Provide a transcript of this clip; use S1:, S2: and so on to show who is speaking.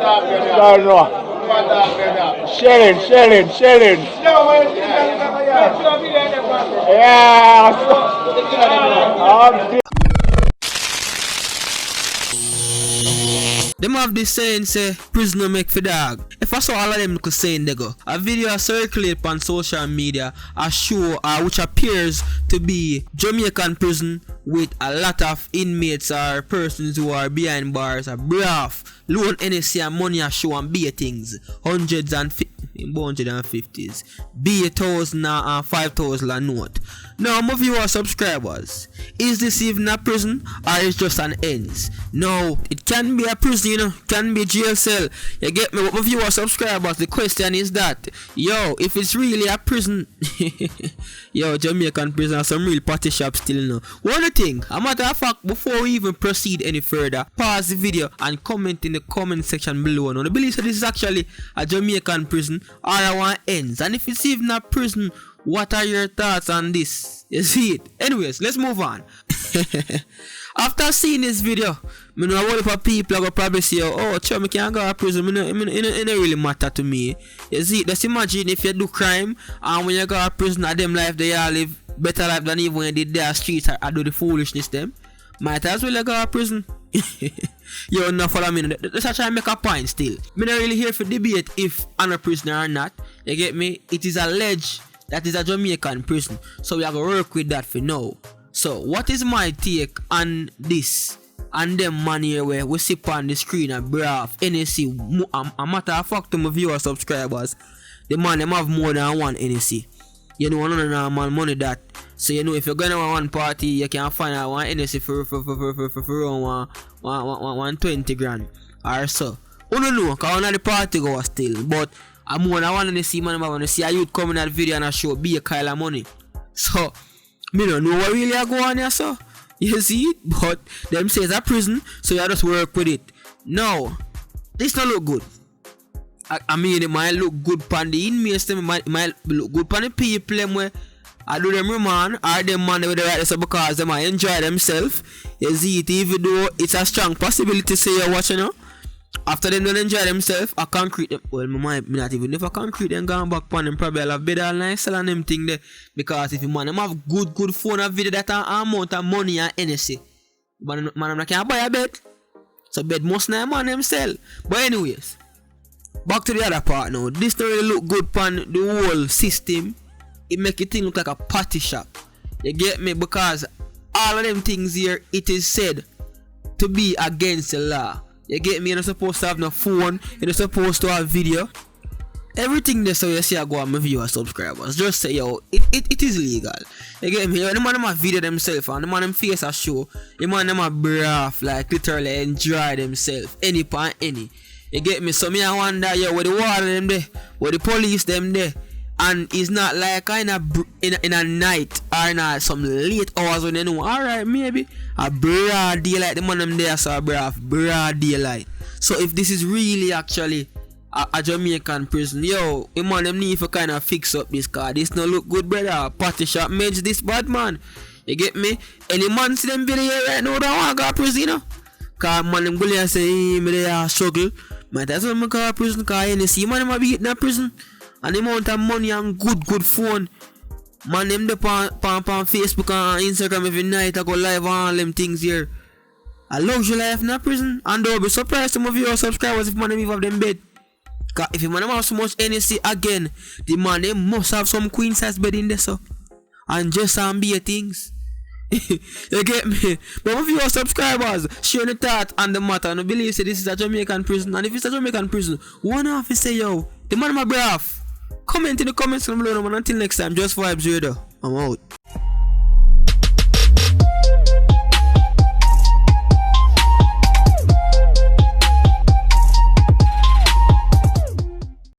S1: Don't know. Shelling. Yeah.
S2: Them have this saying say prisoner make for dog. If I saw all of them could saying they go. A video circulate on social media a show which appears to be Jamaican prison with a lot of inmates or persons who are behind bars a braff, loan NSC and money a show and be things. Hundreds and 150s, be 1,000 and 5,000 a note. Now, my viewers, subscribers, is this even a prison or is just an ends? No, it can be a prison, you know, can be jail cell. You get me? What my viewers, subscribers, the question is that, yo, if it's really a prison, yo, Jamaican prison are some real party shop still now. One thing, a matter of fact, before we even proceed any further, pause the video and comment in the comment section below. Now, I believe that this is actually a Jamaican prison or a one ends, and if it's even a prison, what are your thoughts on this? You see it? Anyways, let's move on. After seeing this video, I know a lot of people are probably say, oh, me can't go to prison. It don't really matter to me. You see, just imagine if you do crime and when you go to prison, at them life they all live better life than even when you did their streets or do the foolishness them. Might as well you go to prison. Yo, no follow me. Let's try to make a point still. Me not really here for debate if I'm a prisoner or not. You get me? It is alleged that is a Jamaican prison, so we are gonna work with that for now. So what is my take on this and them man here where we sit on the screen and braff NSC? A matter of fact to my viewers, subscribers, the man them have more than one NSC. You know, one man money that. So you know, if you're going to one party, you can find out one NSC for around 120 grand or so. I don't know, cause one of the party go still, but I'm more than one NSC man. I want to see a youth coming at video and I show be a Kyle of money. So me don't know what really I go on here, so you see it, but them say it's a prison, so you just work with it. No, this don't look good. I mean, it might look good pan the inmates, it might look good pan the people them where I do them remand or them man with the right so because they might enjoy themselves. You see it, even though it's a strong possibility say you're watching now. After them don't enjoy themselves, I concrete them. Well, me not even if I concrete them gone back pan them probably I'll have better and nice and them thing there. Because if you man them have good phone and video that amount of money and NSC, man them can't buy a bed. So bed must not man them sell. But anyways, back to the other part now. This don't really look good pan the whole system. It make it thing look like a party shop. You get me? Because all of them things here, it is said to be against the law. You get me? You're not supposed to have no phone. You're not supposed to have video. Everything there, so you see I go on my viewers, subscribers. Just say, yo, it is legal. You get me? The man them have video themselves and the man them face a show. The man them have braff, like literally enjoy themselves. Any point, any. You get me? So me I wonder, yo, where the water them there? Where the police them there? And it's not like in a night or in some late hours when you know, alright, maybe a broad daylight, the man them there so a broad daylight. So if this is really actually a Jamaican prison, yo, the man them need to kind of fix up this car. This no look good, brother. Party shop makes this bad, man. You get me? Any man see them video right now don't want to go to prison, you know? Cause man them go and say, hey, me they struggle. Might as well me go to prison, cause you see man them be in a prison. And the amount of money and good phone. Man them dey pan Facebook and Instagram every night. I go live on all them things here. A luxury life in a prison. And they'll be surprised some of your subscribers if man them even have them bed. Cause if you man them have so much NSC again, the man them must have some queen size bed in there so. And just be things. You get me? But if you are subscribers, share the thought and the matter. And I believe say this is a Jamaican prison. And if it's a Jamaican prison, one off you say yo, the man my braff. Comment in the comments below, and until next time, just vibes radio. I'm out.